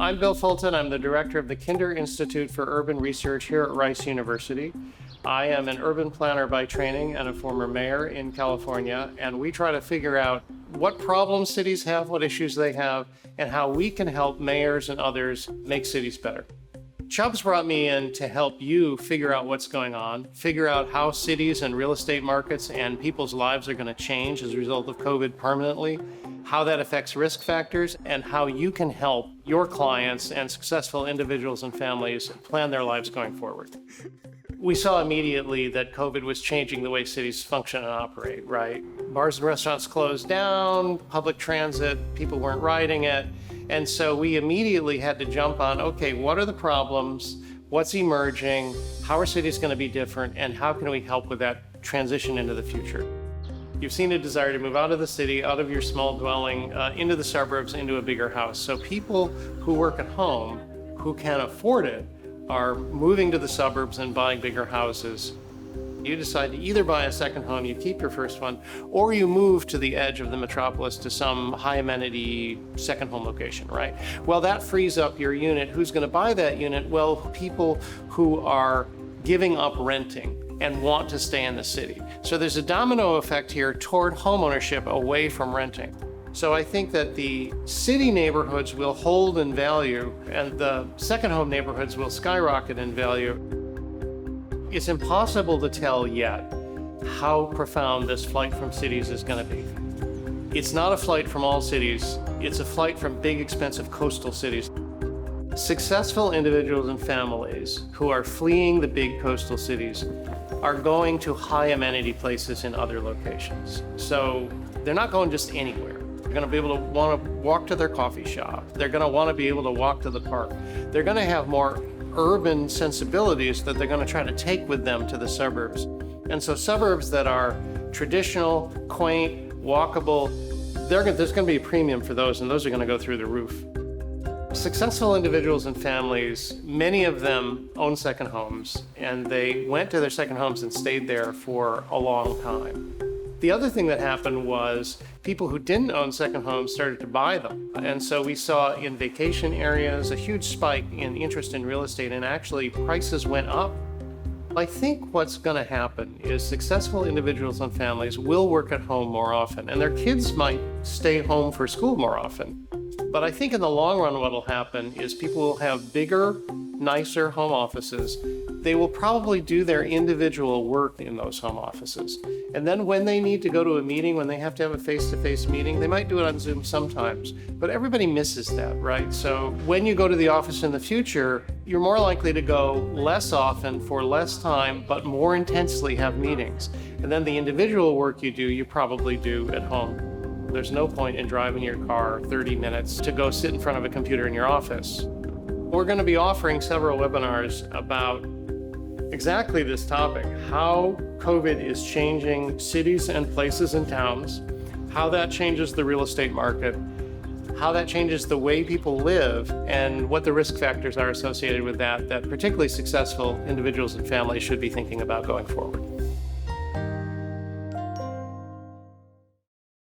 I'm Bill Fulton. I'm the director of the Kinder Institute for Urban Research here at Rice University. I am an urban planner by training and a former mayor in California, and we try to figure out what problems cities have, what issues they have, and how we can help mayors and others make cities better. Chubbs brought me in to help you figure out what's going on, figure out how cities and real estate markets and people's lives are going to change as a result of COVID permanently, how that affects risk factors, and how you can help your clients and successful individuals and families plan their lives going forward. We saw immediately that COVID was changing the way cities function and operate, right? Bars and restaurants closed down, public transit, people weren't riding it. And so we immediately had to jump on, okay, what are the problems? What's emerging? How are cities going to be different? And how can we help with that transition into the future? You've seen a desire to move out of the city, out of your small dwelling, into the suburbs, into a bigger house. So people who work at home, who can afford it, are moving to the suburbs and buying bigger houses. You decide to either buy a second home, you keep your first one, or you move to the edge of the metropolis to some high amenity second home location, right? Well, that frees up your unit. Who's going to buy that unit? Well, people who are giving up renting and want to stay in the city. So there's a domino effect here toward homeownership away from renting. So I think that the city neighborhoods will hold in value and the second home neighborhoods will skyrocket in value. It's impossible to tell yet how profound this flight from cities is going to be. It's not a flight from all cities, it's a flight from big, expensive coastal cities. Successful individuals and families who are fleeing the big coastal cities are going to high amenity places in other locations. So they're not going just anywhere. They're going to be able to want to walk to their coffee shop. They're going to want to be able to walk to the park. They're going to have more urban sensibilities that they're going to try to take with them to the suburbs. And so suburbs that are traditional, quaint, walkable, there's going to be a premium for those, and those are going to go through the roof. Successful individuals and families, many of them own second homes, and they went to their second homes and stayed there for a long time. The other thing that happened was people who didn't own second homes started to buy them. And so we saw in vacation areas a huge spike in interest in real estate, and actually prices went up. I think what's going to happen is successful individuals and families will work at home more often, and their kids might stay home for school more often. But I think in the long run what will happen is people will have bigger, nicer home offices. They will probably do their individual work in those home offices. And then when they need to go to a meeting, when they have to have a face-to-face meeting, they might do it on Zoom sometimes, but everybody misses that, right? So when you go to the office in the future, you're more likely to go less often for less time, but more intensely have meetings. And then the individual work you probably do at home. There's no point in driving your car 30 minutes to go sit in front of a computer in your office. We're going to be offering several webinars about exactly this topic, how COVID is changing cities and places and towns, how that changes the real estate market, how that changes the way people live, and what the risk factors are associated with that particularly successful individuals and families should be thinking about going forward.